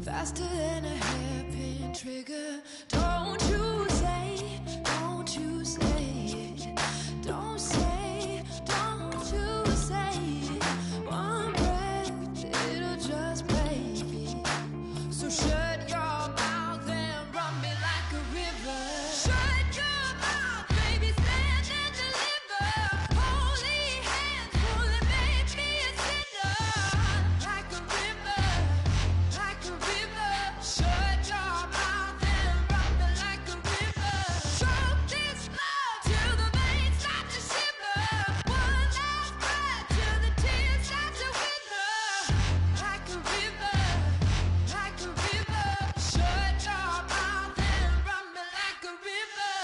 Faster than a hairpin trigger. Don't you say, don't you say it. Don't say, don't you say it. One breath, it'll just break it. So shut your mouth and run me like a river. Shut your mouth, baby, stand and deliver. Holy hands, pulling, make me a sinner. Like a river, like a river. Shut your mouth and run me like a river. Choke this love till the veins start to shiver. One last breath till the tears start to wither. Like a river, like a river. Shut your mouth and run me like a river.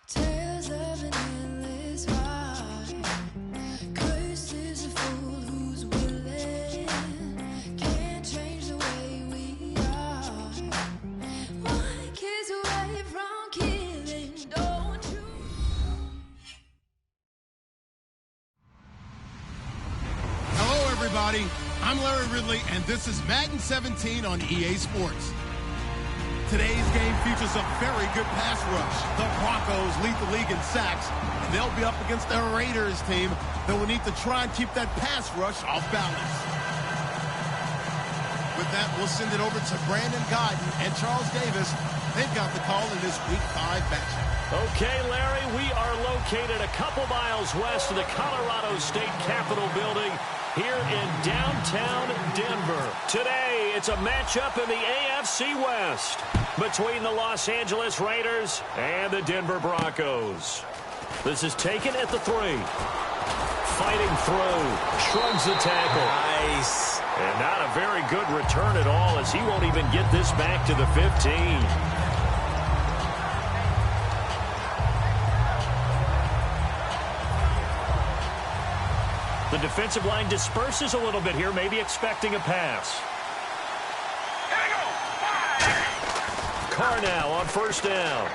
Tales of an endless ride. Cursed is a fool who's willing. Can't change the way we are. One kiss away from killing. Don't you? Hello, everybody. I'm Larry Ridley, and this is Madden 17 on EA Sports. Today's game features a very good pass rush. The Broncos lead the league in sacks, and they'll be up against the Raiders team that will need to try and keep that pass rush off balance. With that, we'll send it over to Brandon Godden and Charles Davis. They've got the call in this Week 5 matchup. Okay, Larry, we are located a couple miles west of the Colorado State Capitol building here in downtown Denver. Today, it's a matchup in the AFC West between the Los Angeles Raiders and the Denver Broncos. This is taken at the 3. Fighting through, shrugs the tackle. Nice. And not a very good return at all, as he won't even get this back to the 15. The defensive line disperses a little bit here, maybe expecting a pass. Carr now on first down.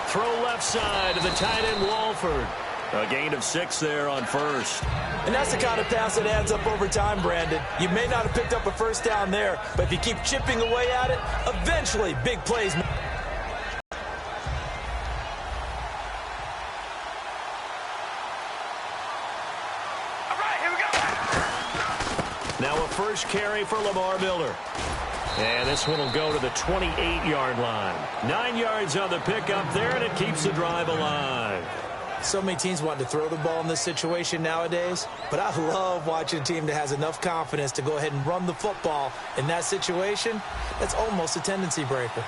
Throw left side to the tight end Walford. A gain of 6 there on first. And that's the kind of pass that adds up over time, Brandon. You may not have picked up a first down there, but if you keep chipping away at it, eventually big plays. Now a first carry for Lamar Miller. And this one will go to the 28-yard line. 9 yards on the pickup there, and it keeps the drive alive. So many teams want to throw the ball in this situation nowadays, but I love watching a team that has enough confidence to go ahead and run the football. In that situation, that's almost a tendency breaker.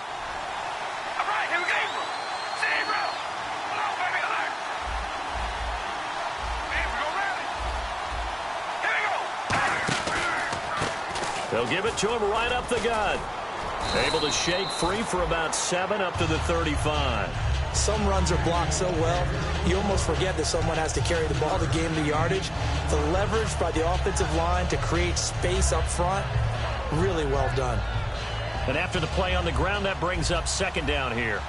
They'll give it to him right up the gut. Able to shake free for about 7 up to the 35. Some runs are blocked so well, you almost forget that someone has to carry the ball to gain the yardage. The leverage by the offensive line to create space up front, really well done. And after the play on the ground, that brings up second down here.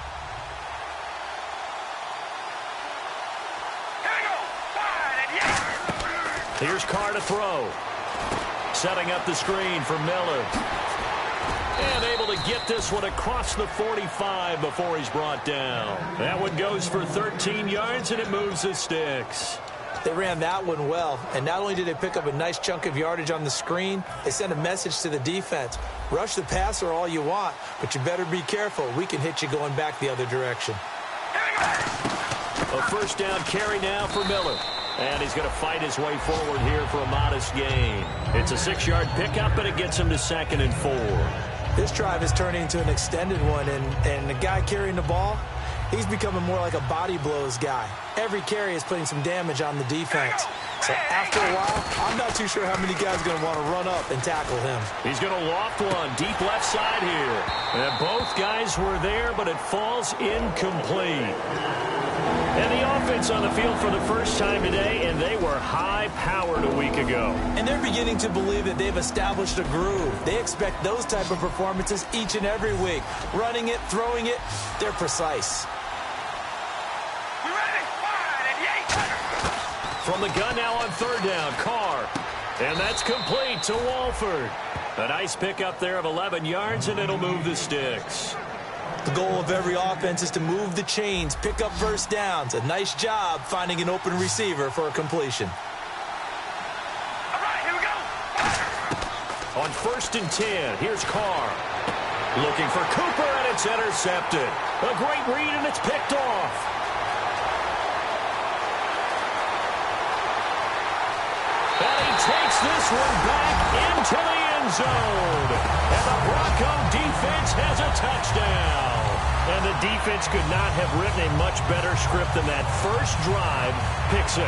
Here's Carr to throw. Setting up the screen for Miller. And able to get this one across the 45 before he's brought down. That one goes for 13 yards, and it moves the sticks. They ran that one well, and not only did they pick up a nice chunk of yardage on the screen, they sent a message to the defense. Rush the passer all you want, but you better be careful. We can hit you going back the other direction. A first down carry now for Miller. And he's going to fight his way forward here for a modest gain. It's a 6-yard pickup, and it gets him to 2nd and 4. This drive is turning into an extended one, and the guy carrying the ball, he's becoming more like a body blows guy. Every carry is putting some damage on the defense. So after a while, I'm not too sure how many guys are going to want to run up and tackle him. He's going to loft one deep left side here. And both guys were there, but it falls incomplete. And the offense on the field for the first time today, and they were high-powered a week ago. And they're beginning to believe that they've established a groove. They expect those type of performances each and every week. Running it, throwing it, they're precise. From the gun now on third down, Carr. And that's complete to Walford. A nice pickup there of 11 yards, and it'll move the sticks. The goal of every offense is to move the chains, pick up first downs. A nice job finding an open receiver for a completion. All right, here we go. On 1st and 10, here's Carr. Looking for Cooper, and it's intercepted. A great read, and it's picked off. And he takes this one back into the end zone. And the Bronco defense has a touchdown. And the defense could not have written a much better script than that first drive, pick 6.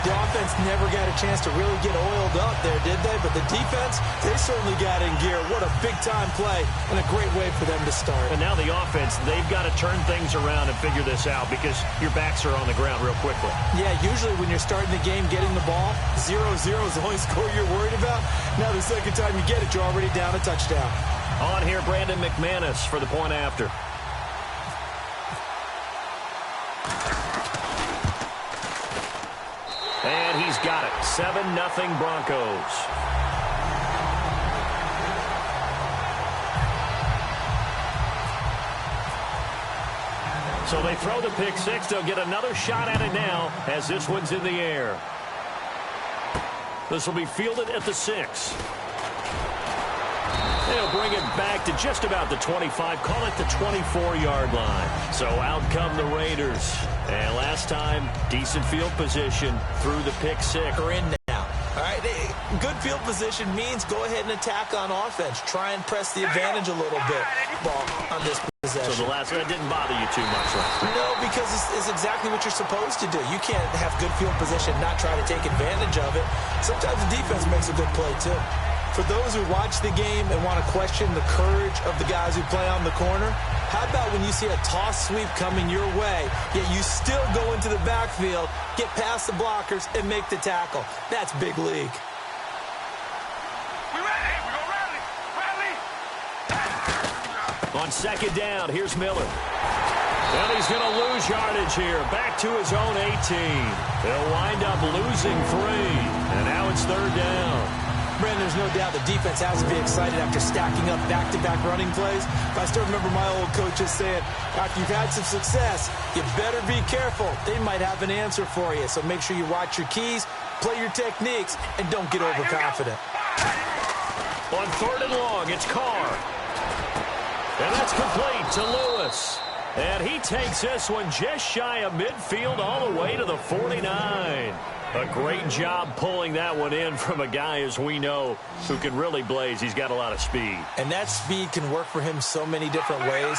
The offense never got a chance to really get oiled up there, did they? But the defense, they certainly got in gear. What a big-time play and a great way for them to start. And now the offense, they've got to turn things around and figure this out because your backs are on the ground real quickly. Yeah, usually when you're starting the game getting the ball, 0-0 is the only score you're worried about. Now the second time you get it, you're already down a touchdown. On here, Brandon McManus for the point after. And he's got it. 7-0 Broncos. So they throw the pick 6. They'll get another shot at it now as this one's in the air. This will be fielded at the 6. They'll bring it back to just about the 25. Call it the 24-yard line. So out come the Raiders. And last time, decent field position through the pick 6. We're in now. All right, good field position means go ahead and attack on offense. Try and press the advantage a little bit ball on this possession. So the last one didn't bother you too much, right? No, because it's exactly what you're supposed to do. You can't have good field position, not try to take advantage of it. Sometimes the defense makes a good play, too. For those who watch the game and want to question the courage of the guys who play on the corner, how about when you see a toss sweep coming your way, yet you still go into the backfield, get past the blockers, and make the tackle? That's big league. We ready? We go rally. Rally. On second down, here's Miller. And he's going to lose yardage here. Back to his own 18. They'll wind up losing 3. And now it's third down. Brandon, there's no doubt the defense has to be excited after stacking up back-to-back running plays. But I still remember my old coaches saying, after you've had some success, you better be careful. They might have an answer for you. So make sure you watch your keys, play your techniques, and don't get overconfident. On third and long, it's Carr. And that's complete to Lewis. And he takes this one just shy of midfield all the way to the 49. A great job pulling that one in from a guy, as we know, who can really blaze. He's got a lot of speed. And that speed can work for him so many different ways.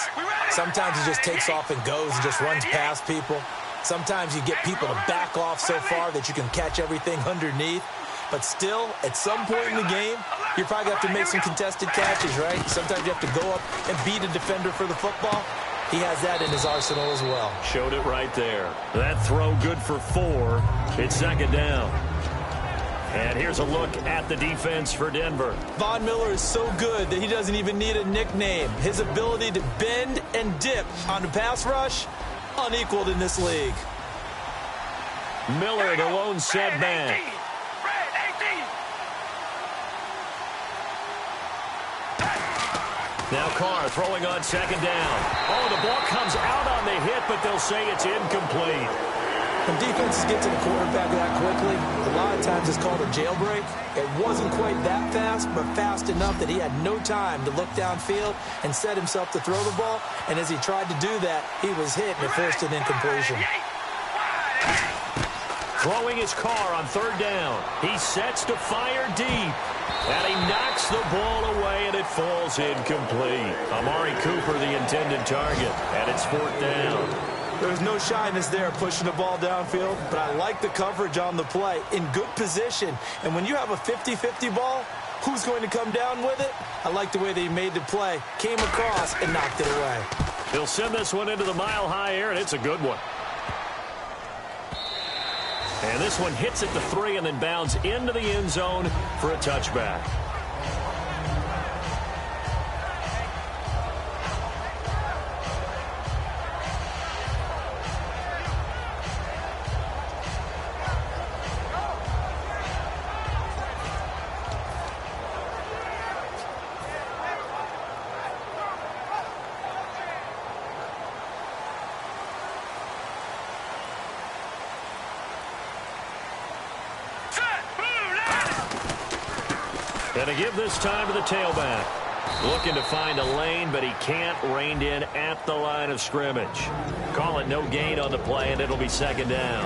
Sometimes he just takes off and goes and just runs past people. Sometimes you get people to back off so far that you can catch everything underneath. But still, at some point in the game, you're probably going to have to make some contested catches, right? Sometimes you have to go up and beat a defender for the football. He has that in his arsenal as well. Showed it right there. That throw good for 4. It's second down. And here's a look at the defense for Denver. Von Miller is so good that he doesn't even need a nickname. His ability to bend and dip on the pass rush, unequaled in this league. Miller, the lone setback. Now Carr throwing on second down. Oh, the ball comes out on the hit, but they'll say it's incomplete. When defenses get to the quarterback that quickly, a lot of times it's called a jailbreak. It wasn't quite that fast, but fast enough that he had no time to look downfield and set himself to throw the ball. And as he tried to do that, he was hit and it forced an incompletion. Throwing his Carr on third down. He sets to fire deep. And he knocks the ball away, and it falls incomplete. Amari Cooper, the intended target, and it's fourth down. There's no shyness there pushing the ball downfield, but I like the coverage on the play. In good position. And when you have a 50-50 ball, who's going to come down with it? I like the way that he made the play, came across, and knocked it away. He'll send this one into the mile-high air, and it's a good one. And this one hits at the 3 and then bounds into the end zone for a touchback. And to give this time to the tailback. Looking to find a lane, but he can't. Reined in at the line of scrimmage. Call it no gain on the play, and it'll be second down.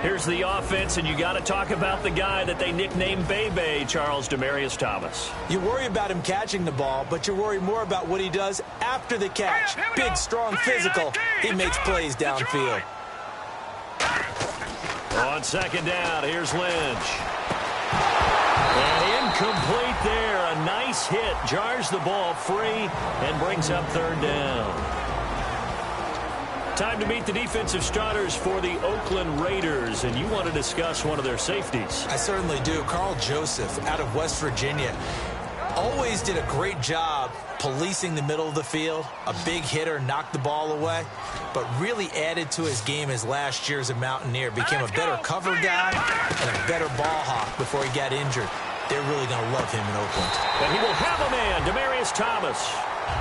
Here's the offense, and you got to talk about the guy that they nicknamed Bebe, Charles Demaryius Thomas. You worry about him catching the ball, but you worry more about what he does after the catch. Big, strong, physical. He makes plays downfield. On second down, here's Lynch. And incomplete there. A nice hit. Jars the ball free and brings up third down. Time to meet the defensive starters for the Oakland Raiders. And you want to discuss one of their safeties. I certainly do. Carl Joseph out of West Virginia. Always did a great job policing the middle of the field. A big hitter, knocked the ball away. But really added to his game as last year as a Mountaineer. Became a better cover guy and a better ball hawk before he got injured. They're really going to love him in Oakland. And he will have a man, Demaryius Thomas.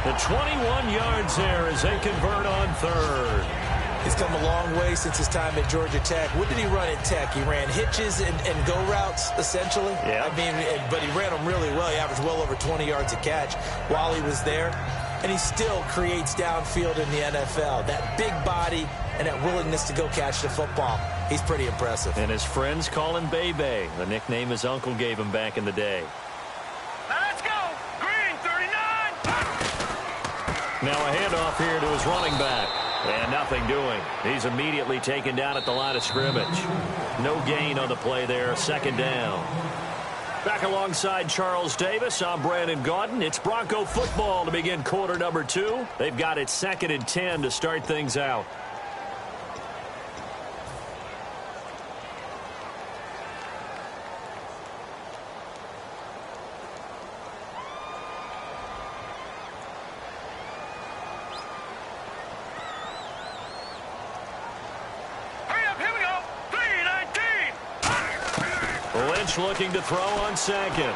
The 21 yards there as they convert on third. He's come a long way since his time at Georgia Tech. What did he run at Tech? He ran hitches and go routes, essentially. Yeah. I mean, but he ran them really well. He averaged well over 20 yards a catch while he was there. And he still creates downfield in the NFL. That big body and that willingness to go catch the football. He's pretty impressive. And his friends call him Bebe, the nickname his uncle gave him back in the day. Let's go! Green, 39! Now a handoff here to his running back. And nothing doing. He's immediately taken down at the line of scrimmage. No gain on the play there. Second down. Back alongside Charles Davis, I'm Brandon Gaudin. It's Bronco football to begin quarter number 2. They've got it 2nd and 10 to start things out. Lynch looking to throw on second.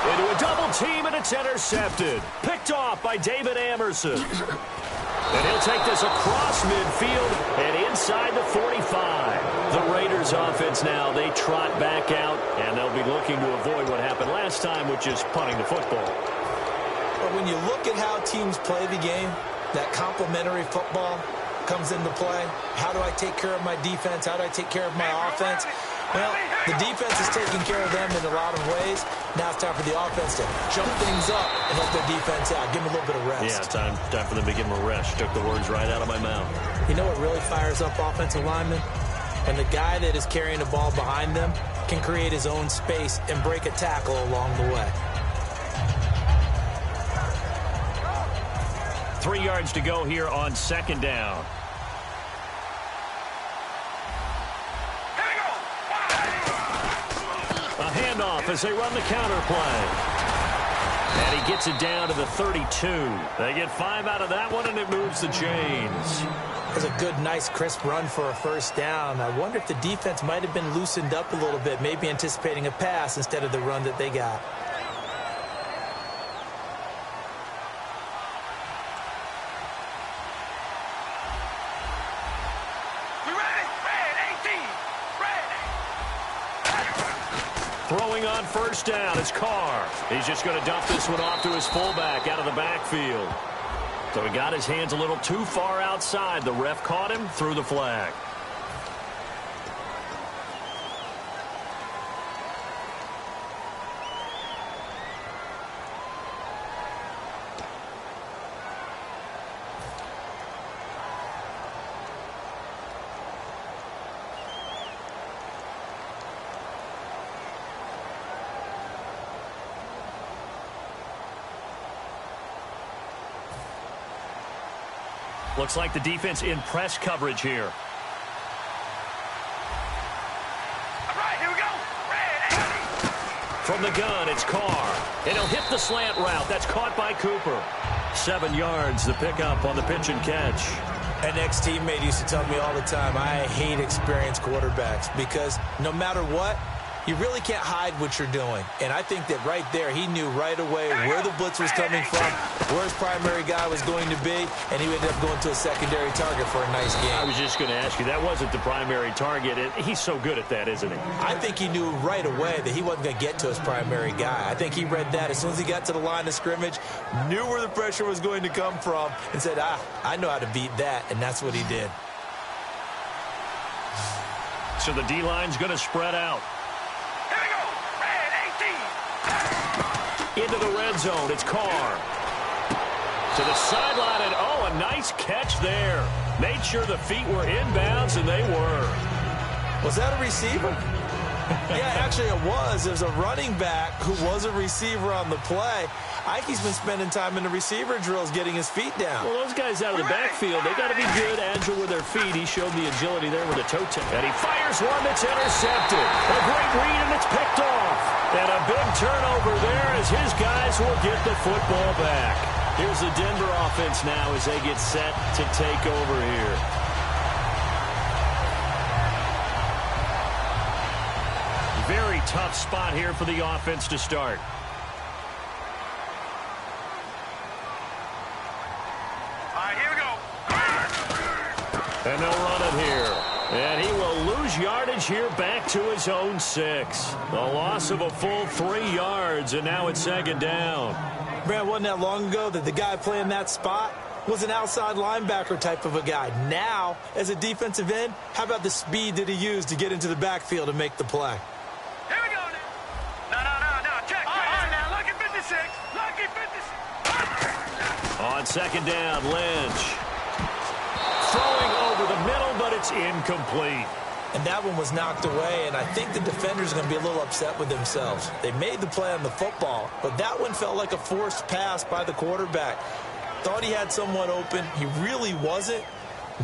Into a double team, and it's intercepted. Picked off by David Amerson. And he'll take this across midfield and inside the 45. The Raiders offense now, they trot back out, and they'll be looking to avoid what happened last time, which is punting the football. But when you look at how teams play the game, that complementary football comes into play. How do I take care of my defense? How do I take care of my offense? Well, the defense is taking care of them in a lot of ways. Now it's time for the offense to jump things up and help their defense out. Give them a little bit of rest. Yeah, time for them to give them a rest. Took the words right out of my mouth. You know what really fires up offensive linemen? when the guy that is carrying the ball behind them can create his own space and break a tackle along the way. 3 yards to go here on second down. A handoff as they run the counter play. And he gets it down to the 32. They get 5 out of that one, and it moves the chains. It was a good, nice, crisp run for a first down. I wonder if the defense might have been loosened up a little bit, maybe anticipating a pass instead of the run that they got. Throwing on first down, it's Carr. He's just going to dump this one off to his fullback out of the backfield. So he got his hands a little too far outside. The ref caught him, threw the flag. Looks like the defense in press coverage here. All right, here we go. From the gun, it's Carr. And he'll hit the slant route. That's caught by Cooper. 7 yards, the pickup on the pitch and catch. An ex-teammate used to tell me all the time, I hate experienced quarterbacks because no matter what, you really can't hide what you're doing. And I think that right there, he knew right away where the blitz was coming from, where his primary guy was going to be, and he ended up going to a secondary target for a nice game. I was just going to ask you, that wasn't the primary target. He's so good at that, isn't he? I think he knew right away that he wasn't going to get to his primary guy. I think he read that as soon as he got to the line of scrimmage, knew where the pressure was going to come from, and said, I know how to beat that, and that's what he did. So the D-line's going to spread out. Into the red zone, it's Carr. To the sideline, and oh, a nice catch there. Made sure the feet were inbounds, and they were. Was that a receiver? Yeah, actually it was. There's a running back who was a receiver on the play. Ike's been spending time in the receiver drills getting his feet down. Well, those guys out of the backfield, they got to be good, agile with their feet. He showed the agility there with a toe tap. And he fires one that's intercepted. A great read, and it's picked off. And a big turnover there as his guys will get the football back. Here's the Denver offense now as they get set to take over here. Very tough spot here for the offense to start. All right, here we go. And they'll run it here. And he will lose yardage here back to his own 6. A loss of a full 3 yards, and now it's second down. Brad, wasn't that long ago that the guy playing that spot was an outside linebacker type of a guy. Now, as a defensive end, how about the speed that he used to get into the backfield and make the play? Here we go now. No. Check. All right, now, lucky 56. Lucky 56. On second down, Lynch. Throwing over the middle, but it's incomplete. And that one was knocked away, and I think the defenders are going to be a little upset with themselves. They made the play on the football, but that one felt like a forced pass by the quarterback. Thought he had someone open. He really wasn't.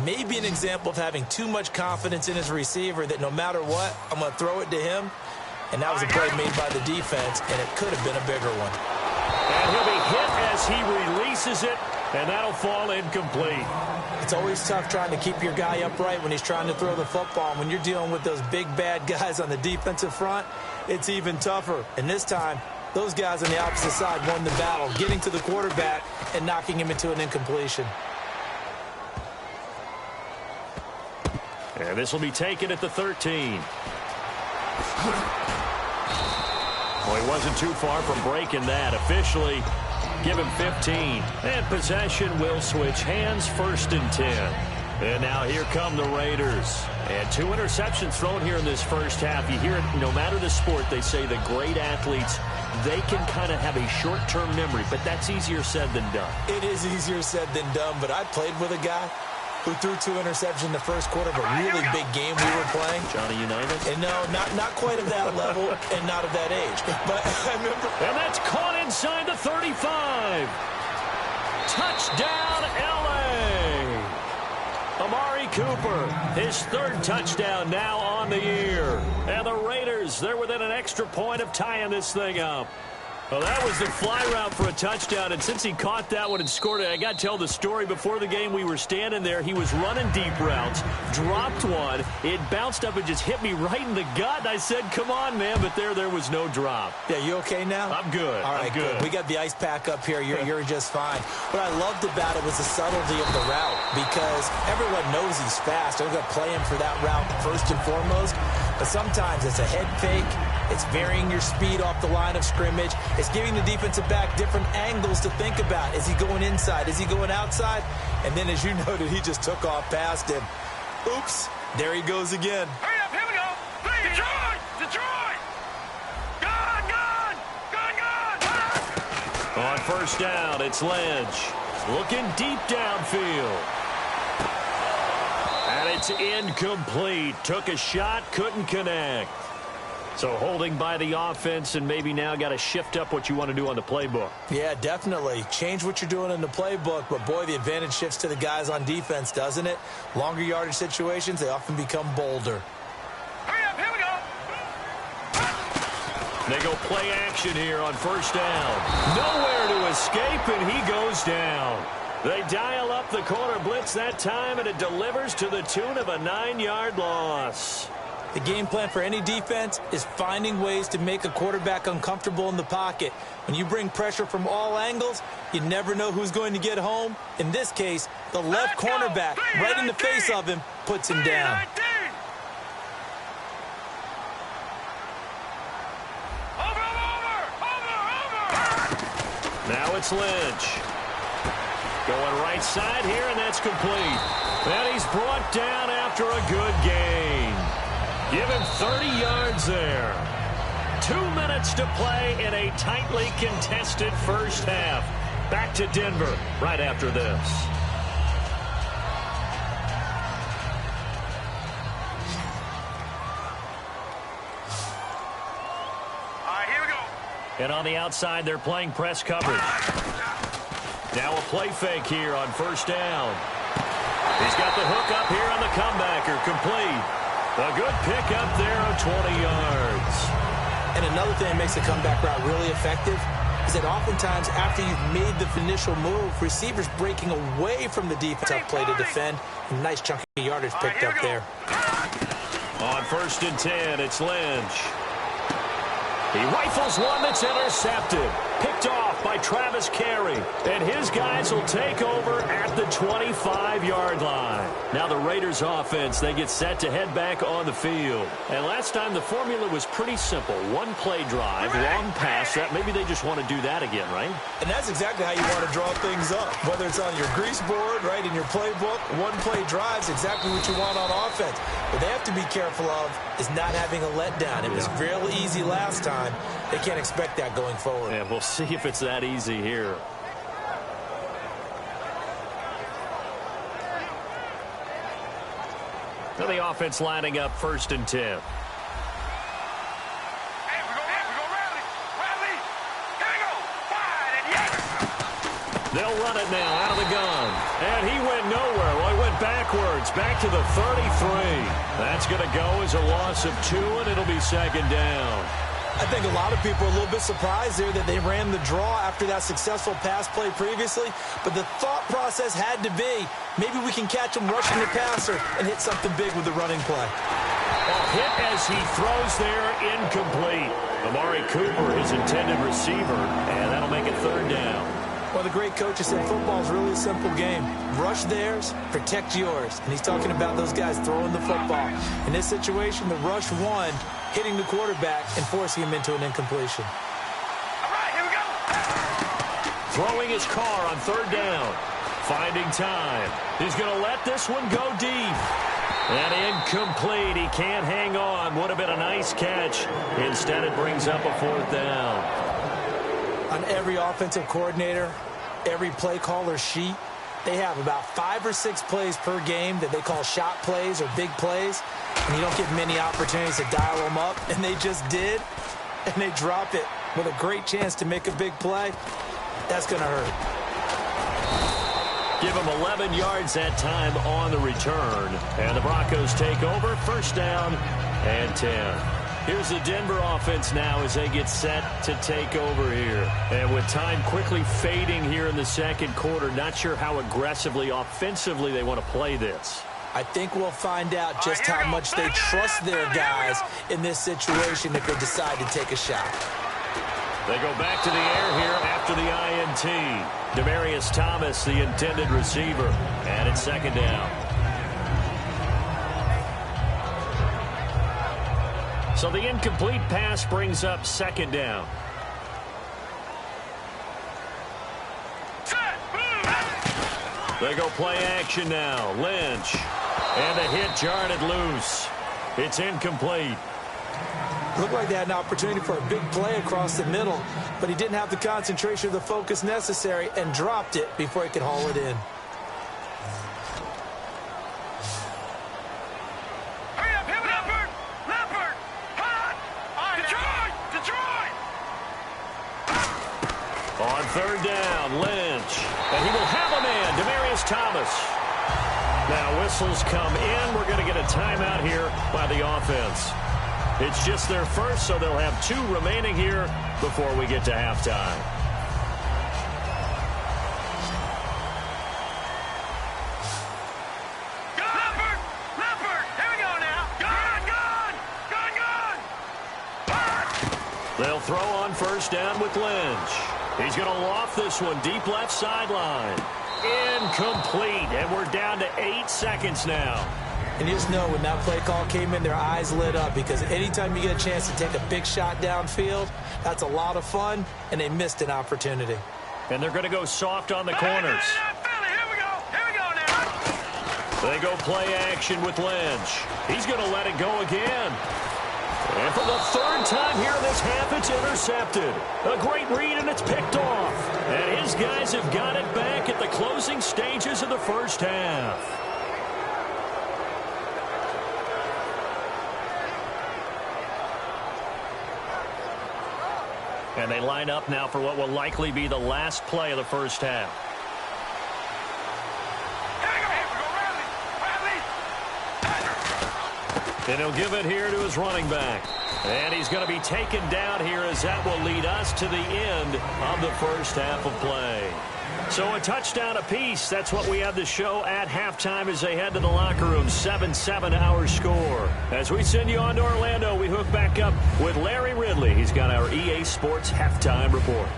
Maybe an example of having too much confidence in his receiver that no matter what, I'm going to throw it to him. And that was a play made by the defense, and it could have been a bigger one. And he'll be hit as he releases it, and that'll fall incomplete. It's always tough trying to keep your guy upright when he's trying to throw the football. And when you're dealing with those big, bad guys on the defensive front, it's even tougher. And this time, those guys on the opposite side won the battle, getting to the quarterback and knocking him into an incompletion. And this will be taken at the 13. Well, he wasn't too far from breaking that. Officially, give him 15. And possession will switch hands, 1st and 10. And now here come the Raiders. And 2 interceptions thrown here in this first half. You hear it, no matter the sport, they say the great athletes, they can kind of have a short-term memory, but that's easier said than done. It is easier said than done, but I played with a guy who threw 2 interceptions in the first quarter of a really big game we were playing. Johnny Unitas? And no, not quite of that level and not of that age. But I remember. And that's caught inside the 35. Touchdown, L.A. Amari Cooper, his 3rd touchdown now on the year. And the Raiders, they're within an extra point of tying this thing up. Well, that was the fly route for a touchdown, and since he caught that one and scored it, I got to tell the story. Before the game, we were standing there. He was running deep routes, dropped one. It bounced up and just hit me right in the gut. And I said, come on, man, but there was no drop. Yeah, you okay now? I'm good. All right, I'm good. We got the ice pack up here. You're just fine. What I loved about it was the subtlety of the route, because everyone knows he's fast. They're going to play him for that route first and foremost, but sometimes it's a head fake. It's varying your speed off the line of scrimmage. It's giving the defensive back different angles to think about. Is he going inside? Is he going outside? And then, as you noted, he just took off past him. Oops, there he goes again. Hurry up, here we go. Detroit! Detroit! Gone! On first down, it's Lynch. Looking deep downfield. And it's incomplete. Took a shot, couldn't connect. So holding by the offense, and maybe now got to shift up what you want to do on the playbook. Yeah, definitely. Change what you're doing in the playbook, but boy, the advantage shifts to the guys on defense, doesn't it? Longer yardage situations, they often become bolder. Hurry up, here we go. They go play action here on first down. Nowhere to escape, and he goes down. They dial up the corner blitz that time, and it delivers to the tune of a 9-yard loss. The game plan for any defense is finding ways to make a quarterback uncomfortable in the pocket. When you bring pressure from all angles, you never know who's going to get home. In this case, the left cornerback, right in the face of him, puts him down. Over! Now it's Lynch. Going right side here, and that's complete. And he's brought down after a good gain. Give him 30 yards there. 2 minutes to play in a tightly contested first half. Back to Denver right after this. All right, here we go. And on the outside, they're playing press coverage. Now a play fake here on first down. He's got the hook up here on the comebacker, complete. A good pick up there of 20 yards. And another thing that makes the comeback route really effective is that oftentimes after you've made the initial move, receivers breaking away from the defense, tough play to defend. A nice chunk of yardage picked up there. On first and 10, it's Lynch. He rifles one that's intercepted. Picked off by Travis Carey. And his guys will take over at the 25-yard line. Now the Raiders offense, they get set to head back on the field. And last time the formula was pretty simple. One play drive, long pass. That maybe they just want to do that again, right? And that's exactly how you want to draw things up. Whether it's on your grease board, right, in your playbook, one play drive's exactly what you want on offense. What they have to be careful of is not having a letdown. It was real easy last time. They can't expect that going forward. Yeah, we'll see if it's that easy here. Now the offense lining up first and 10. Hey, we go rally. Rally. Here we go. Wide and yes. They'll run it now out of the gun. And he went nowhere. Well, he went backwards. Back to the 33. That's going to go as a loss of 2, and it'll be second down. I think a lot of people are a little bit surprised there that they ran the draw after that successful pass play previously. But the thought process had to be, maybe we can catch him rushing the passer and hit something big with the running play. A hit as he throws there, incomplete. Amari Cooper, his intended receiver, and that'll make it third down. Well, the great coach has said football is really a simple game. Rush theirs, protect yours. And he's talking about those guys throwing the football. In this situation, the rush won, hitting the quarterback and forcing him into an incompletion. All right, here we go. Throwing his car on third down. Finding time. He's going to let this one go deep. And incomplete. He can't hang on. Would have been a nice catch. Instead, it brings up a fourth down. On every offensive coordinator, every play caller sheet, they have about 5 or 6 plays per game that they call shot plays or big plays, and you don't get many opportunities to dial them up, and they just did, and they drop it with a great chance to make a big play. That's going to hurt. Give them 11 yards that time on the return, and the Broncos take over, first down and 10. Here's the Denver offense now as they get set to take over here. And with time quickly fading here in the second quarter, not sure how aggressively, offensively they want to play this. I think we'll find out just how much they trust their guys in this situation if they decide to take a shot. They go back to the air here after the INT. Demaryius Thomas, the intended receiver, and it's second down. So the incomplete pass brings up second down. They go play action now. Lynch. And the hit jarred it loose. It's incomplete. Looked like they had an opportunity for a big play across the middle, but he didn't have the concentration or the focus necessary and dropped it before he could haul it in. On third down, Lynch. And he will have a man, Demaryius Thomas. Now whistles come in. We're going to get a timeout here by the offense. It's just their first, so they'll have 2 remaining here before we get to halftime. Leopard! Here we go now! Gone! They'll throw on first down with Lynch. He's going to loft this one deep left sideline. Incomplete, and we're down to 8 seconds now. And you just know when that play call came in, their eyes lit up because anytime you get a chance to take a big shot downfield, that's a lot of fun, and they missed an opportunity. And they're going to go soft on the corners. Here we go now! They go play action with Lynch. He's going to let it go again. And for the third time here in this half, it's intercepted. A great read, and it's picked off. And his guys have got it back at the closing stages of the first half. And they line up now for what will likely be the last play of the first half. And he'll give it here to his running back. And he's going to be taken down here as that will lead us to the end of the first half of play. So a touchdown apiece. That's what we have to show at halftime as they head to the locker room. 7-7 our score. As we send you on to Orlando, we hook back up with Larry Ridley. He's got our EA Sports halftime report.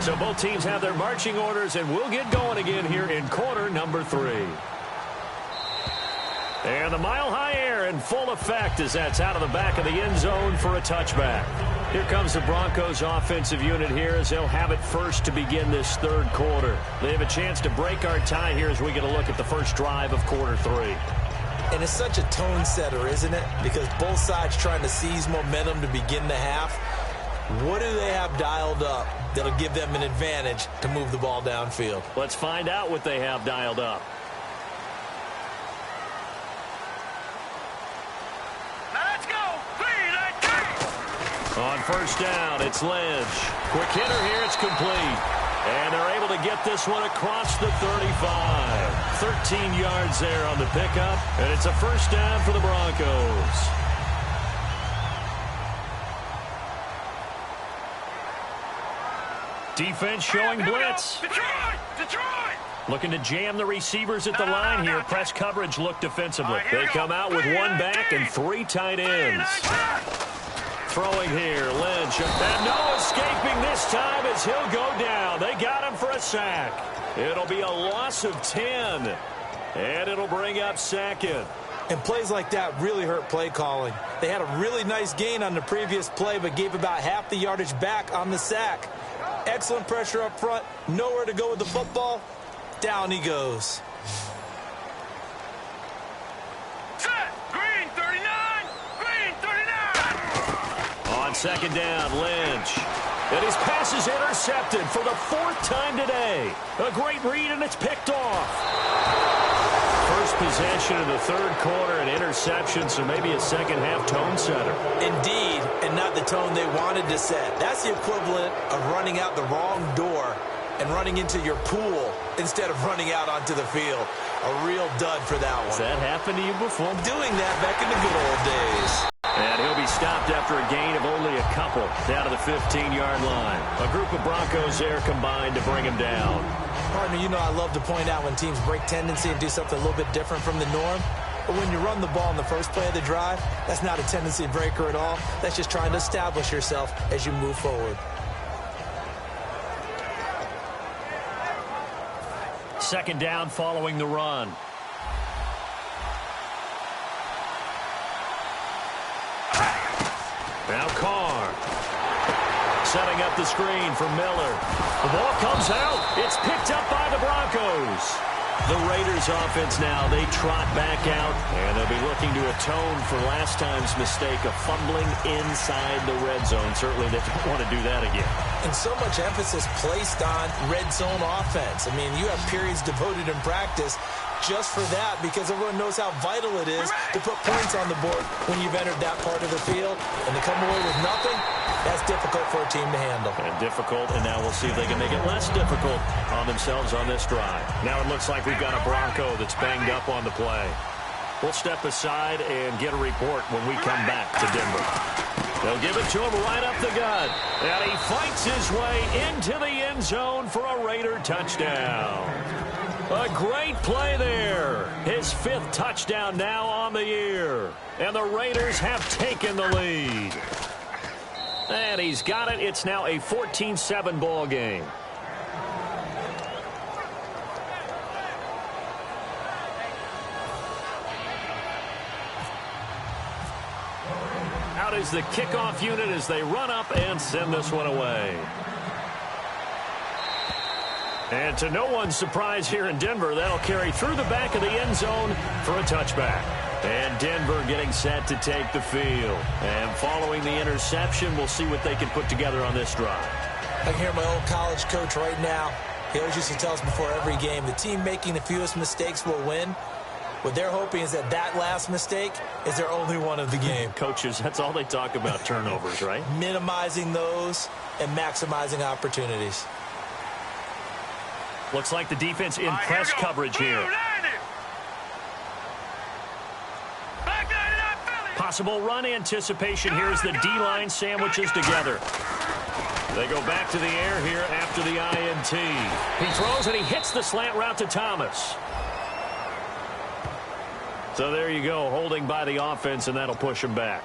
So both teams have their marching orders, and we'll get going again here in quarter number 3. And the mile-high air in full effect as that's out of the back of the end zone for a touchback. Here comes the Broncos offensive unit here as they'll have it first to begin this third quarter. They have a chance to break our tie here as we get a look at the first drive of quarter 3. And it's such a tone setter, isn't it? Because both sides trying to seize momentum to begin the half. What do they have dialed up that'll give them an advantage to move the ball downfield? Let's find out what they have dialed up. Let's go! 3, On first down, it's Lynch. Quick hitter here, it's complete. And they're able to get this one across the 35. 13 yards there on the pickup, and it's a first down for the Broncos. Defense showing blitz. Detroit! Looking to jam the receivers at the line here. Press coverage look defensively. They come out with 1 back and 3 tight ends. Throwing here, Lynch. And no escaping this time as he'll go down. They got him for a sack. It'll be a loss of 10. And it'll bring up second. And plays like that really hurt play calling. They had a really nice gain on the previous play, but gave about half the yardage back on the sack. Excellent pressure up front. Nowhere to go with the football. Down he goes. second down, Lynch. And his pass is intercepted for the 4th time today. A great read, and it's picked off. First possession of the 3rd quarter, an interception, so maybe a second-half tone setter. Indeed, and not the tone they wanted to set. That's the equivalent of running out the wrong door and running into your pool instead of running out onto the field. A real dud for that one. Has that happened to you before? Doing that back in the good old days. And he'll be stopped after a gain of only a couple down to the 15-yard line. A group of Broncos there combined to bring him down. Partner, you know I love to point out when teams break tendency and do something a little bit different from the norm. But when you run the ball in the first play of the drive, that's not a tendency breaker at all. That's just trying to establish yourself as you move forward. Second down following the run. Now Carr. Setting up the screen for Miller. The ball comes out. It's picked up by the Broncos. The Raiders offense now, they trot back out, and they'll be looking to atone for last time's mistake of fumbling inside the red zone. Certainly they don't want to do that again. And so much emphasis placed on red zone offense. I mean, you have periods devoted in practice just for that because everyone knows how vital it is to put points on the board when you've entered that part of the field. And to come away with nothing, that's difficult for a team to handle. And difficult, and now we'll see if they can make it less difficult on themselves on this drive. Now it looks like we've got a Bronco that's banged up on the play. We'll step aside and get a report when we come back to Denver. They'll give it to him right up the gut. And he fights his way into the end zone for a Raider touchdown. A great play there. His 5th touchdown now on the year. And the Raiders have taken the lead. And he's got it. It's now a 14-7 ball game. Out is the kickoff unit as they run up and send this one away. And to no one's surprise here in Denver, that'll carry through the back of the end zone for a touchback. And Denver getting set to take the field. And following the interception, we'll see what they can put together on this drive. I can hear my old college coach right now. He always used to tell us before every game, the team making the fewest mistakes will win. What they're hoping is that that last mistake is their only one of the game. Coaches, that's all they talk about, turnovers, right? Minimizing those and maximizing opportunities. Looks like the defense in press coverage here. Possible run anticipation here as the D-line sandwiches together. They go back to the air here after the INT. He throws and he hits the slant route to Thomas. So there you go, holding by the offense, and that'll push him back.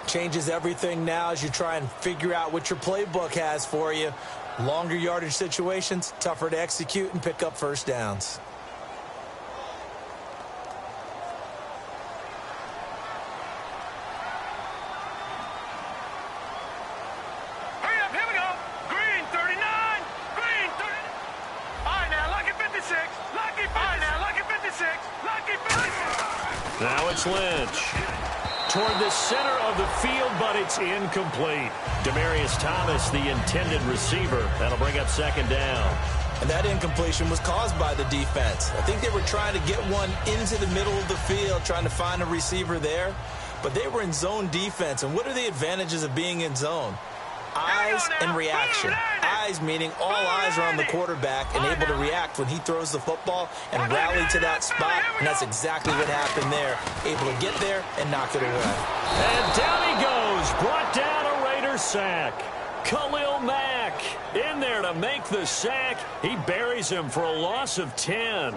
Changes everything now as you try and figure out what your playbook has for you. Longer yardage situations, tougher to execute and pick up first downs. Hurry up, here we go. Green 39. Green 30. All right, now, lucky 56. Lucky 56. All right, now, lucky 56. Lucky 56. Now it's Lynch. Toward the center of the field, but it's incomplete. Demaryius Thomas, the intended receiver. That'll bring up second down. And that incompletion was caused by the defense. I think they were trying to get one into the middle of the field, trying to find a receiver there. But they were in zone defense. And what are the advantages of being in zone? Eyes and reaction. Eyes meaning all eyes are on the quarterback and able to react when he throws the football and rally to that spot. And that's exactly what happened there. Able to get there and knock it away. And down he goes. Brought down a Raider sack. Khalil Mack in there to make the sack. He buries him for a loss of 10.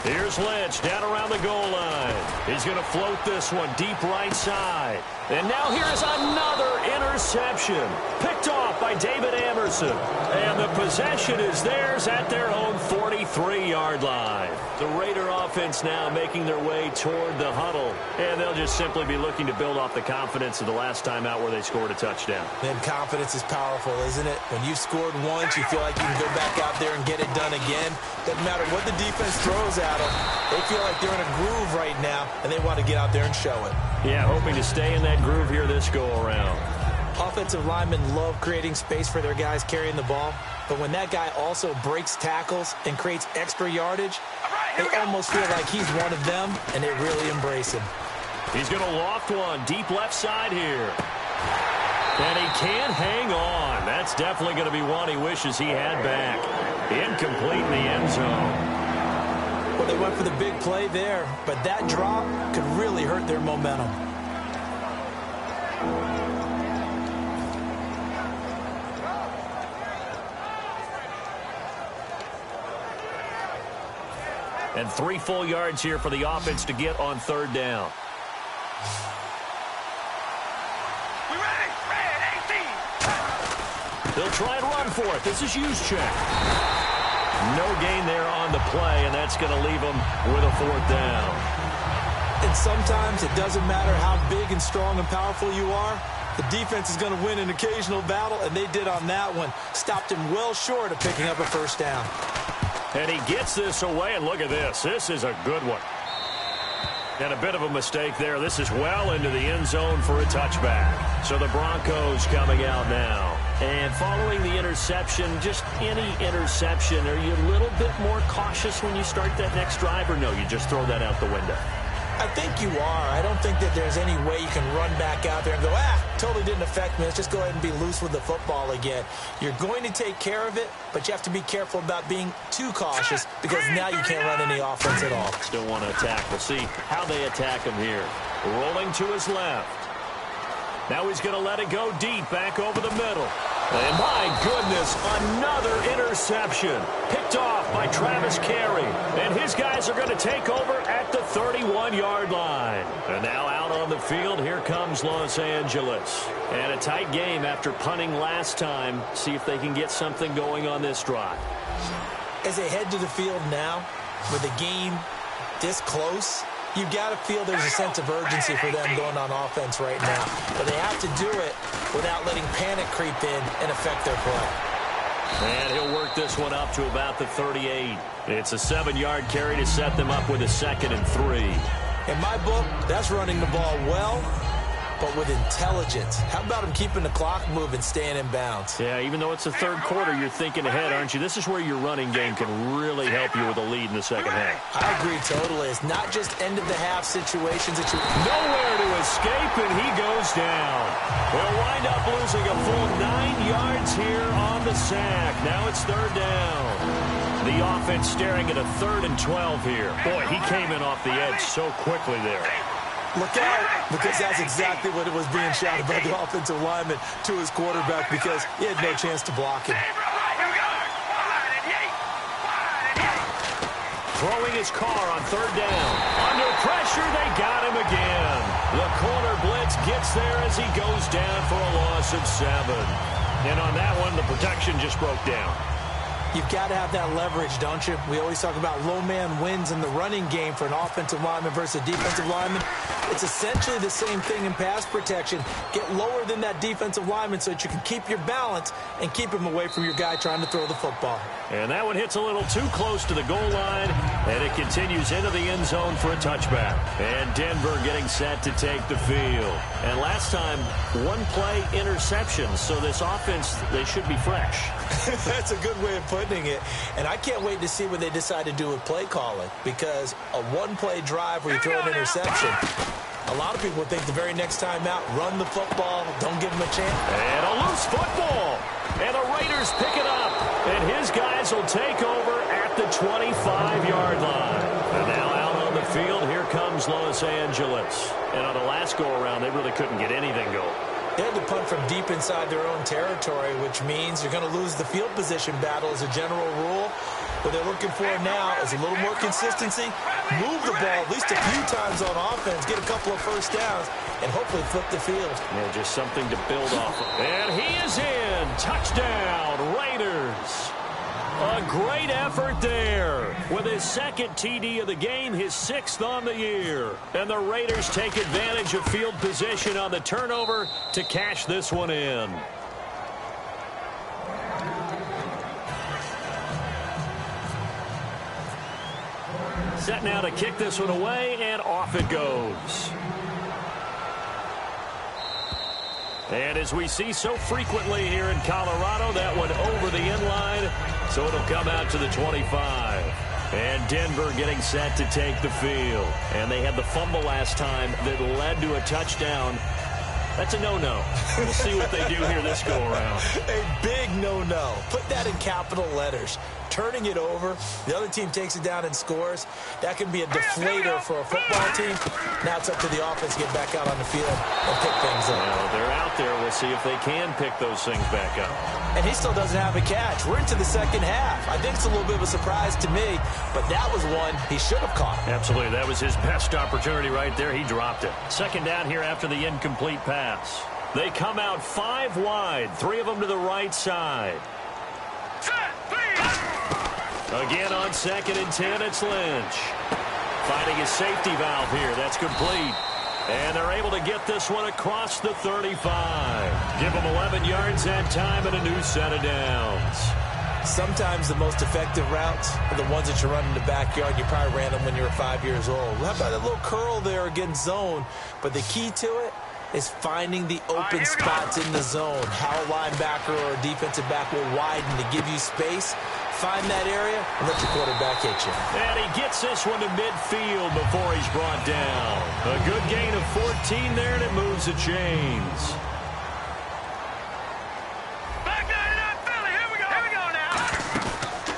Here's Lynch down around the goal line. He's going to float this one deep right side. And now here's another interception. Picked off by by David Amerson. And the possession is theirs at their own 43-yard line. The Raider offense now making their way toward the huddle. And they'll just simply be looking to build off the confidence of the last time out where they scored a touchdown. And confidence is powerful, isn't it? When you've scored once, you feel like you can go back out there and get it done again. Doesn't matter what the defense throws at them. They feel like they're in a groove right now, and they want to get out there and show it. Yeah, hoping to stay in that groove here this go-around. Offensive linemen love creating space for their guys carrying the ball, but when that guy also breaks tackles and creates extra yardage, they almost feel like he's one of them, and they really embrace him. He's going to loft one deep left side here. And he can't hang on. That's definitely going to be one he wishes he had back. Incomplete in the end zone. Well, they went for the big play there, but that drop could really hurt their momentum. And 3 full yards here for the offense to get on third down. We ready? Red 18. They'll try and run for it. This is Juszczyk. No gain there on the play, and that's going to leave them with a 4th down. And sometimes it doesn't matter how big and strong and powerful you are. The defense is going to win an occasional battle, and they did on that one. Stopped him well short of picking up a first down. And he gets this away, and look at this. This is a good one. And a bit of a mistake there. This is well into the end zone for a touchback. So the Broncos coming out now. And following the interception, just any interception, are you a little bit more cautious when you start that next drive, or no, you just throw that out the window? I think you are. I don't think that there's any way you can run back out there and go, totally didn't affect me. Let's just go ahead and be loose with the football again. You're going to take care of it, but you have to be careful about being too cautious because now you can't run any offense at all. Still want to attack. We'll see how they attack him here. Rolling to his left. Now he's going to let it go deep back over the middle. And my goodness, another interception. Picked off by Travis Carey. And his guys are going to take over at the 31-yard line. And now out on the field, here comes Los Angeles. And a tight game after punting last time. See if they can get something going on this drive. As they head to the field now, with the game this close, you've got to feel there's a sense of urgency for them going on offense right now. But they have to do it without letting panic creep in and affect their play. And he'll work this one up to about the 38. It's a 7-yard carry to set them up with a 2nd and 3. In my book, that's running the ball well, but with intelligence. How about him keeping the clock moving, staying in bounds? Yeah, even though it's the third quarter, you're thinking ahead, aren't you? This is where your running game can really help you with a lead in the second half. I agree totally. It's not just end-of-the-half situations that you... Nowhere to escape, and he goes down. They'll wind up losing a full 9 yards here on the sack. Now it's third down. The offense staring at a 3rd and 12 here. Boy, he came in off the edge so quickly there. Look out, because that's exactly what it was being shouted by the offensive lineman to his quarterback because he had no chance to block him. Throwing his car on third down. Under pressure, they got him again. The corner blitz gets there as he goes down for a loss of 7. And on that one, the protection just broke down. You've got to have that leverage, don't you? We always talk about low man wins in the running game for an offensive lineman versus a defensive lineman. It's essentially the same thing in pass protection. Get lower than that defensive lineman so that you can keep your balance and keep him away from your guy trying to throw the football. And that one hits a little too close to the goal line, and it continues into the end zone for a touchback. And Denver getting set to take the field. And last time, 1-play interception, so this offense, they should be fresh. That's a good way of putting it. And I can't wait to see what they decide to do with play calling, because a 1-play drive where you throw an interception, a lot of people think the very next time out, run the football, don't give them a chance. And a loose football. And the Raiders pick it up. And his guys will take over at the 25-yard line. And now out on the field, here comes Los Angeles. And on the last go-around, they really couldn't get anything going. They had to punt from deep inside their own territory, which means you're going to lose the field position battle as a general rule. What they're looking for now is a little more consistency, move the ball at least a few times on offense, get a couple of first downs, and hopefully flip the field. Yeah, just something to build off of. And he is in. Touchdown, Raiders. A great effort there. With his second TD of the game, his 6th on the year. And the Raiders take advantage of field position on the turnover to cash this one in. Set now to kick this one away, and off it goes. And as we see so frequently here in Colorado, that one over the end line, so it'll come out to the 25. And Denver getting set to take the field. And they had the fumble last time that led to a touchdown. That's a no-no. We'll see what they do here this go-around. A big no-no. Put that in capital letters. Turning it over, the other team takes it down and scores. That can be a deflator for a football team. Now it's up to the offense to get back out on the field and pick things up. Well, they're out there. We'll see if they can pick those things back up. And he still doesn't have a catch. We're into the second half. I think it's a little bit of a surprise to me, but that was one he should have caught. Absolutely. That was his best opportunity right there. He dropped it. Second down here after the incomplete pass. They come out 5 wide, 3 of them to the right side. Again on 2nd and 10, it's Lynch. Finding his safety valve here. That's complete. And they're able to get this one across the 35. Give them 11 yards that time and a new set of downs. Sometimes the most effective routes are the ones that you run in the backyard. You probably ran them when you were 5 years old. How about that little curl there against zone? But the key to it is finding the open spots in the zone. How a linebacker or a defensive back will widen to give you space. Find that area and let your quarterback hit you. And he gets this one to midfield before he's brought down. A good gain of 14 there, and it moves the chains. Back down to that Philly. Here we go. Here we go now.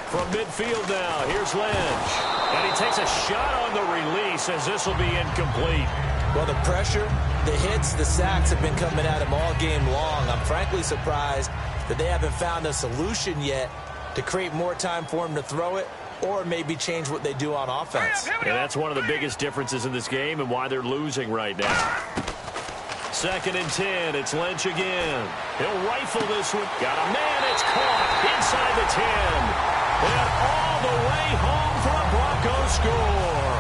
From midfield now, here's Lynch. And he takes a shot on the release as this will be incomplete. Well, the pressure, the hits, the sacks have been coming at him all game long. I'm frankly surprised that they haven't found a solution yet to create more time for him to throw it or maybe change what they do on offense. And that's one of the biggest differences in this game and why they're losing right now. 2nd and 10, it's Lynch again. He'll rifle this one. Got a man, it's caught inside the 10. And all the way home for a Broncos score.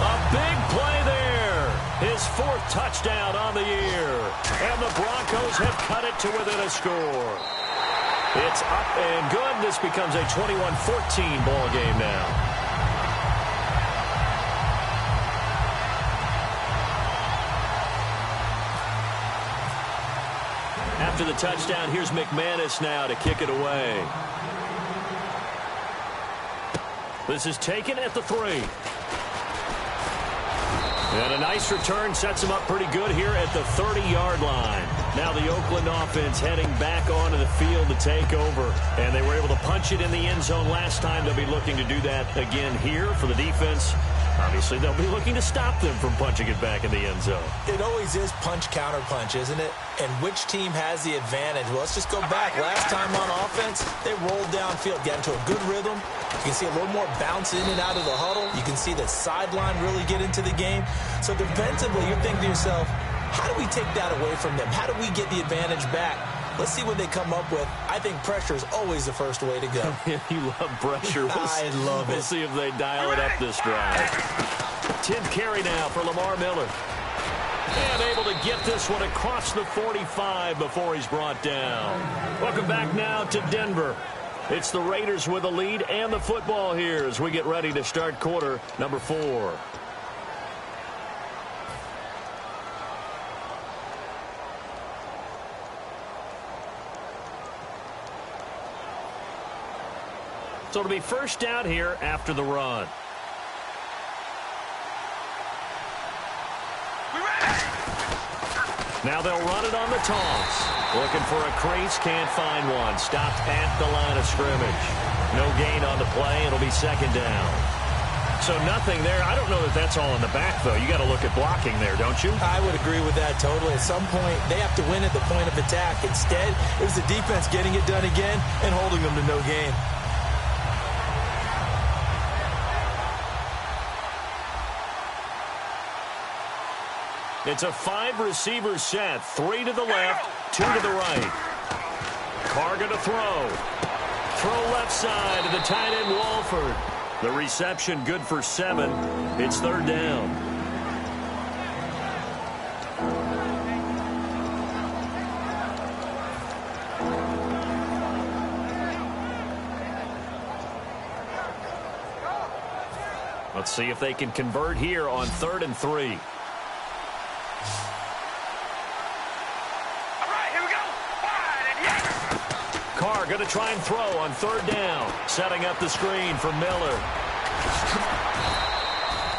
A big play there. His 4th touchdown on the year. And the Broncos have cut it to within a score. It's up and good. This becomes a 21-14 ball game now. After the touchdown, here's McManus now to kick it away. This is taken at the 3. And a nice return sets him up pretty good here at the 30-yard line. Now the Oakland offense heading back onto the field to take over. And they were able to punch it in the end zone last time. They'll be looking to do that again here for the defense. Obviously, they'll be looking to stop them from punching it back in the end zone. It always is punch-counter-punch, isn't it? And which team has the advantage? Well, let's just go back. Last time on offense, they rolled downfield, got into a good rhythm. You can see a little more bounce in and out of the huddle. You can see the sideline really get into the game. So defensively, you're thinking to yourself, how do we take that away from them? How do we get the advantage back? Let's see what they come up with. I think pressure is always the first way to go. You love pressure. I love it. We'll see if they dial it up this drive. 10th carry now for Lamar Miller. And able to get this one across the 45 before he's brought down. Welcome back now to Denver. It's the Raiders with the lead and the football here as we get ready to start quarter number 4. So it'll be first down here after the run. Now they'll run it on the toss. Looking for a crease, can't find one. Stopped at the line of scrimmage. No gain on the play. It'll be second down. So nothing there. I don't know that that's all in the back, though. You got to look at blocking there, don't you? I would agree with that totally. At some point, they have to win at the point of attack. Instead, it was the defense getting it done again and holding them to no gain. It's a 5-receiver set. 3 to the left, 2 to the right. Carr going to throw. Throw left side to the tight end, Walford. The reception good for 7. It's 3rd down. Let's see if they can convert here on 3rd and 3. All right, here we go. Wide and yes. Carr going to try and throw on 3rd down. Setting up the screen for Miller.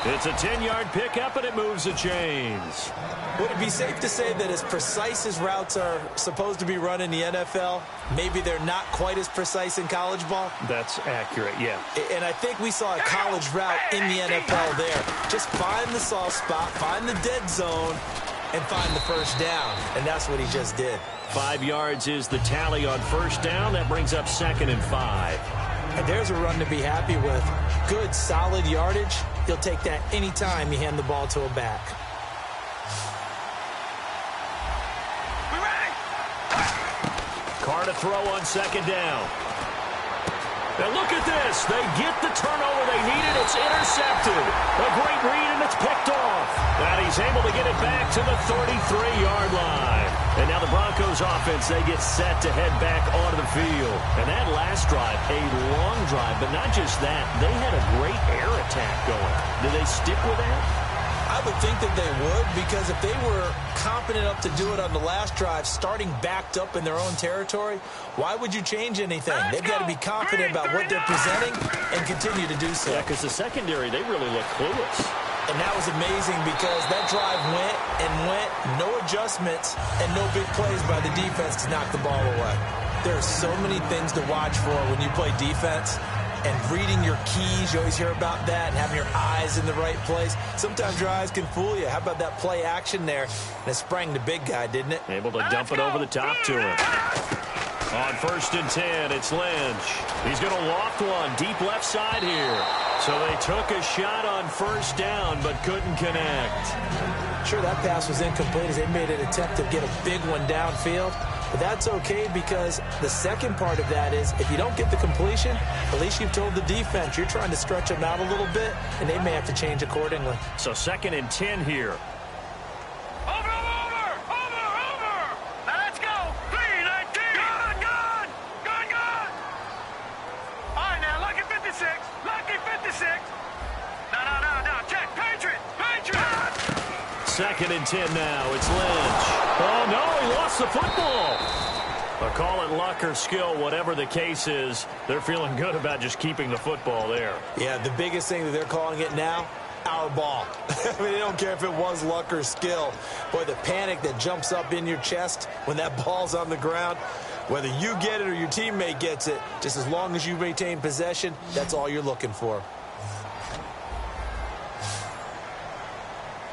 It's a 10-yard pickup, and it moves the chains. Would it be safe to say that as precise as routes are supposed to be run in the NFL, maybe they're not quite as precise in college ball? That's accurate, yeah. And I think we saw a college route in the NFL there. Just find the soft spot, find the dead zone, and find the first down. And that's what he just did. 5 yards is the tally on 1st down. That brings up 2nd and 5. And there's a run to be happy with. Good, solid yardage. You'll take that anytime you hand the ball to a back. We ready? Carr to throw on 2nd down. Now look at this. They get the turnover they needed. It's intercepted. A great read, and it's picked off. And he's able to get it back to the 33-yard line. And now the Broncos offense, they get set to head back onto the field. And that last drive, a long drive, but not just that. They had a great air attack going. Do they stick with that? I would think that they would, because if they were confident enough to do it on the last drive, starting backed up in their own territory, why would you change anything? They've got to be confident about what they're presenting and continue to do so. Yeah, because the secondary, they really look clueless. And that was amazing because that drive went and went, no adjustments, and no big plays by the defense to knock the ball away. There are so many things to watch for when you play defense. And reading your keys, you always hear about that, and having your eyes in the right place. Sometimes your eyes can fool you. How about that play action there? And it sprang the big guy, didn't it? Able to dump it over the top to him. On 1st and 10, it's Lynch. He's going to loft one deep left side here. So they took a shot on 1st down, but couldn't connect. Sure, that pass was incomplete as they made an attempt to get a big one downfield. But that's okay, because the second part of that is if you don't get the completion, at least you've told the defense you're trying to stretch them out a little bit, and they may have to change accordingly. So 2nd and 10 here. Over. Now let's go. 3-19. Gun. All right, now, lucky 56. Lucky 56. No. Check. Patriot. 2nd and 10 now. It's Lynch. Oh, no, he lost the football. But call it luck or skill, whatever the case is, they're feeling good about just keeping the football there. Yeah, the biggest thing that they're calling it now, our ball. I mean, they don't care if it was luck or skill. Boy, the panic that jumps up in your chest when that ball's on the ground, whether you get it or your teammate gets it, just as long as you retain possession, that's all you're looking for.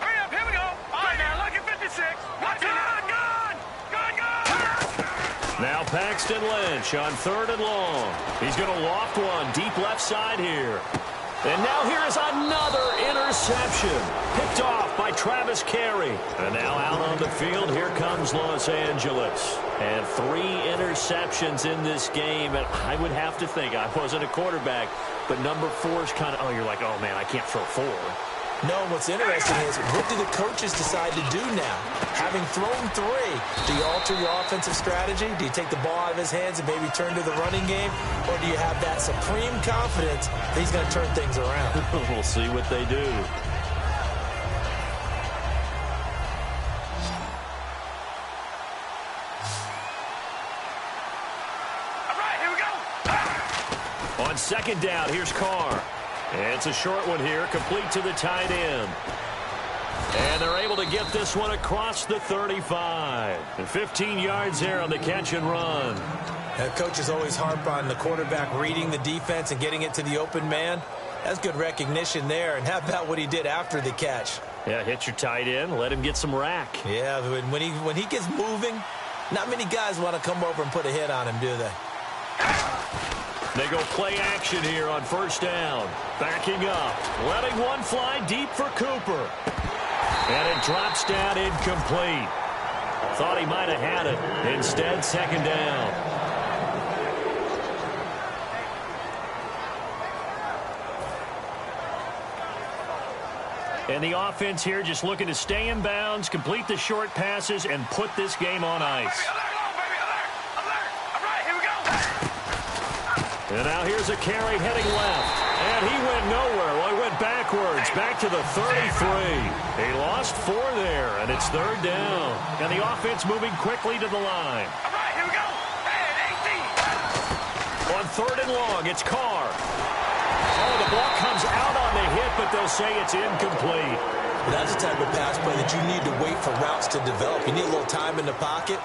Hurry up, here we go. All right, now, lucky 56. Watch it. Gun. Now Paxton Lynch on 3rd and long. He's going to loft one deep left side here. And now here is another interception. Picked off by Travis Carey. And now out on the field, here comes Los Angeles. And 3 interceptions in this game. And I would have to think, I wasn't a quarterback, but number 4 is kind of, oh, you're like, oh, man, I can't throw 4. No, what's interesting is, what do the coaches decide to do now? Having thrown 3, do you alter your offensive strategy? Do you take the ball out of his hands and maybe turn to the running game? Or do you have that supreme confidence that he's going to turn things around? We'll see what they do. All right, here we go. On 2nd down, here's Carr. And it's a short one here, complete to the tight end. And they're able to get this one across the 35. And 15 yards there on the catch and run. Coaches always harp on the quarterback reading the defense and getting it to the open man. That's good recognition there. And how about what he did after the catch? Yeah, hit your tight end, let him get some rack. Yeah, when he gets moving, not many guys want to come over and put a hit on him, do they? They go play action here on 1st down. Backing up. Letting one fly deep for Cooper. And it drops down incomplete. Thought he might have had it. Instead, second down. And the offense here just looking to stay in bounds, complete the short passes, and put this game on ice. And now here's a carry heading left. And he went nowhere. Well, he went backwards, back to the 33. He lost 4 there, and it's third down. And the offense moving quickly to the line. All right, here we go. Hey, 18. On third and long, it's Carr. Oh, the ball comes out on the hit, but they'll say it's incomplete. That's the type of pass play that you need to wait for routes to develop. You need a little time in the pocket,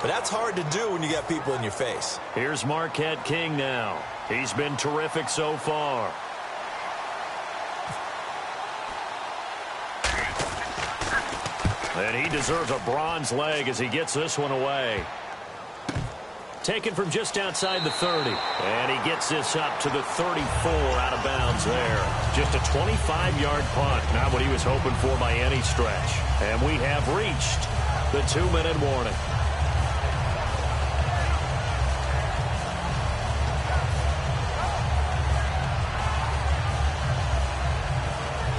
but that's hard to do when you got people in your face. Here's Marquette King now. He's been terrific so far. And he deserves a bronze leg as he gets this one away. Taken from just outside the 30. And he gets this up to the 34 out of bounds there. Just a 25-yard punt. Not what he was hoping for by any stretch. And we have reached the 2-minute warning.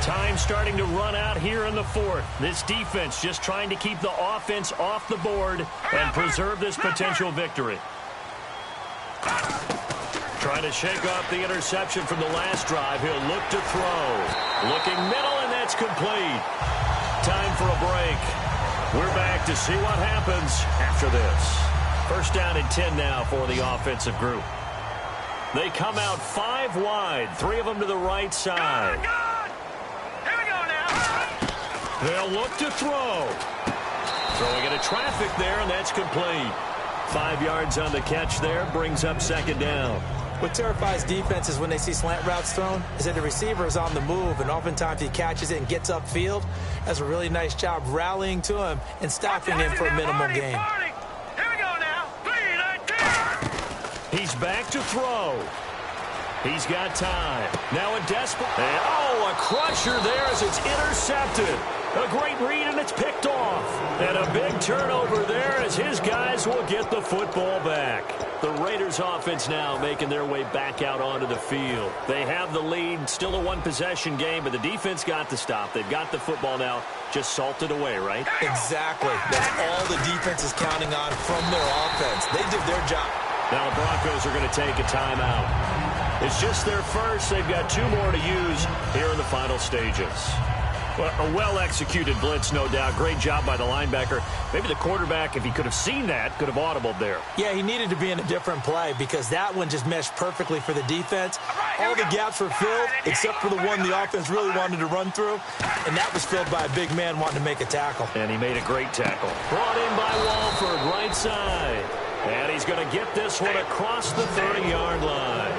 Time starting to run out here in the fourth. This defense just trying to keep the offense off the board and preserve this potential victory. Trying to shake off the interception from the last drive. He'll look to throw. Looking middle, and that's complete. Time for a break. We're back to see what happens after this. First down and 10 now for the offensive group. They come out 5 wide, 3 of them to the right side. They'll look to throw. Throwing into traffic there, and that's complete. 5 yards on the catch there, brings up second down. What terrifies defenses when they see slant routes thrown is that the receiver is on the move, and oftentimes he catches it and gets upfield. Does a really nice job rallying to him and stopping him for a minimal gain. Here we go now. 3, 19. He's back to throw. He's got time. Now a desperate... Oh, a crusher there as it's intercepted. A great read, and it's picked off. And a big turnover there as his guys will get the football back. The Raiders offense now making their way back out onto the field. They have the lead, still a one-possession game, but the defense got the stop. They've got the football now, just salted away, right? Exactly. That's all the defense is counting on from their offense. They did their job. Now the Broncos are going to take a timeout. It's just their first. They've got 2 more to use here in the final stages. Well, a well-executed blitz, no doubt. Great job by the linebacker. Maybe the quarterback, if he could have seen that, could have audibled there. Yeah, he needed to be in a different play because that one just meshed perfectly for the defense. All the gaps were filled except for the one the offense really wanted to run through, and that was filled by a big man wanting to make a tackle. And he made a great tackle. Brought in by Walford, right side. And he's going to get this one across the 30-yard line.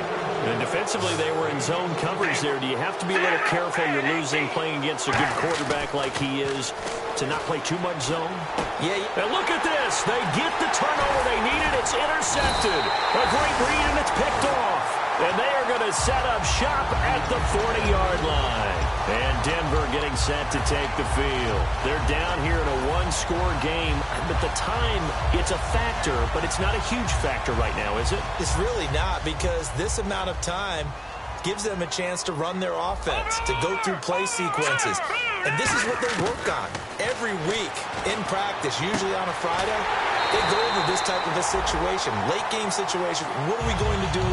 And defensively, they were in zone coverage there. Do you have to be a little careful? You're losing, playing against a good quarterback like he is, to not play too much zone? Yeah. And look at this. They get the turnover they needed. It's intercepted. A great read, and it's picked off. And they are going to set up shop at the 40-yard line. And Denver getting set to take the field. They're down here in a 1-score game. But the time, it's a factor, but it's not a huge factor right now, is it? It's really not, because this amount of time gives them a chance to run their offense, to go through play sequences. And this is what they work on every week in practice, usually on a Friday. They go over this type of a situation, late game situation. What are we going to do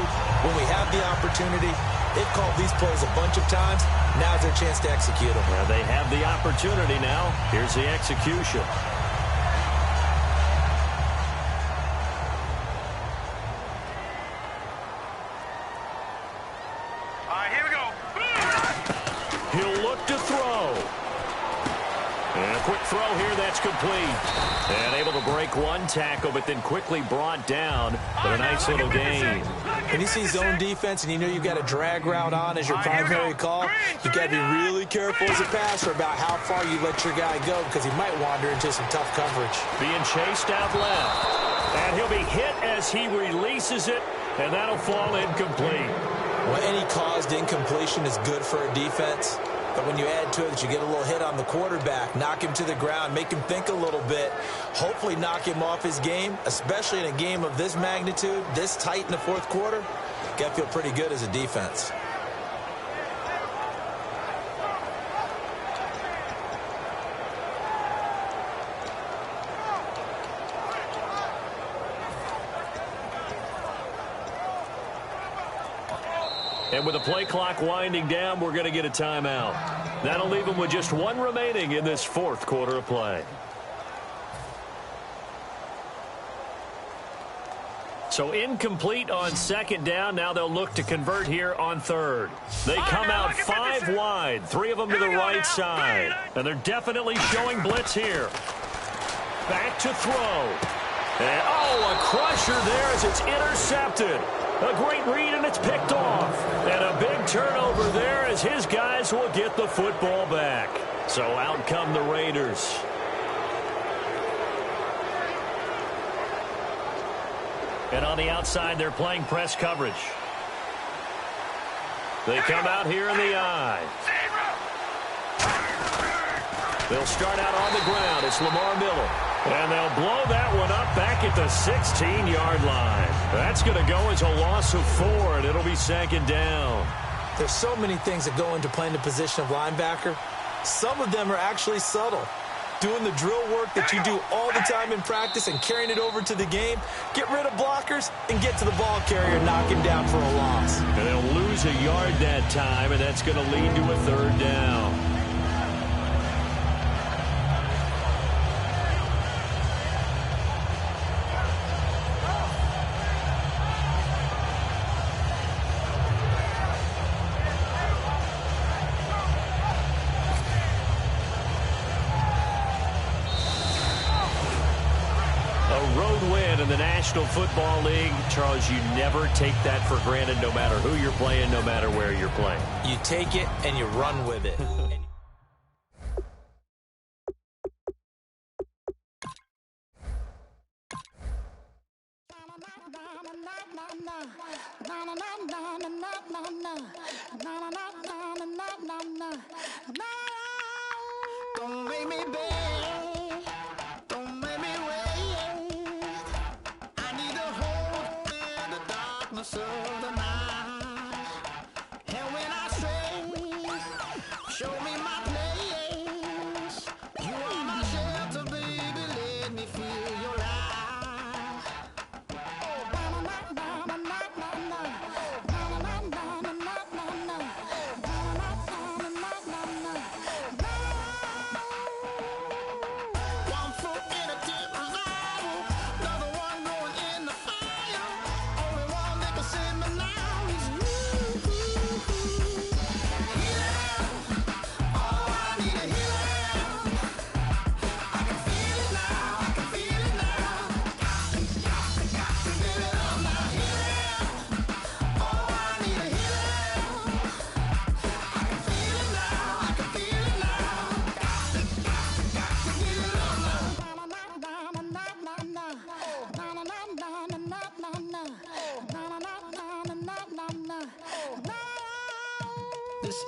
when we have the opportunity? They've called these plays a bunch of times. Now's their chance to execute them. Well, they have the opportunity now. Here's the execution. All right, here we go. He'll look to throw. And a quick throw here, that's complete. And able to break one tackle, but then quickly brought down for a nice little gain. When you see zone defense and you know you've got a drag route on as your primary call, you've got to be really careful as a passer about how far you let your guy go, because he might wander into some tough coverage. Being chased out left. And he'll be hit as he releases it, and that'll fall incomplete. Well, any caused incompletion is good for a defense. But when you add to it that you get a little hit on the quarterback, knock him to the ground, make him think a little bit, hopefully knock him off his game, especially in a game of this magnitude, this tight in the fourth quarter, got to feel pretty good as a defense. And with the play clock winding down, we're going to get a timeout. That'll leave them with just one remaining in this fourth quarter of play. So incomplete on second down. Now they'll look to convert here on third. They come out 5 wide, 3 of them to the right side. And they're definitely showing blitz here. Back to throw. And, oh, a crusher there as it's intercepted. A great read, and it's picked off. And a big turnover there as his guys will get the football back. So out come the Raiders. And on the outside, they're playing press coverage. They come out here in the eye. They'll start out on the ground. It's Lamar Miller. And they'll blow that one up back at the 16-yard line. That's going to go as a loss of 4, and it'll be second down. There's so many things that go into playing the position of linebacker. Some of them are actually subtle. Doing the drill work that you do all the time in practice and carrying it over to the game. Get rid of blockers and get to the ball carrier and knock him down for a loss. And they'll lose a yard that time, and that's going to lead to a third down. National Football League, Charles, you never take that for granted no matter who you're playing, no matter where you're playing. You take it and you run with it. Don't make me beg. Don't make me wait. I need a hope in the darkness of the night. And when I stray, show me my place. You are my shelter, baby. Let me feel your light. Oh, na na na na na na na na na na na na na na. One foot in a deep revival, another one going in the fire. Only one that can save me now is you. Healing, oh, I need a healing. I can feel it now, I can feel it now. Got to get it on now. Healing, oh, I need a healing. I can feel it now, I can feel it now. Got to get it on now. This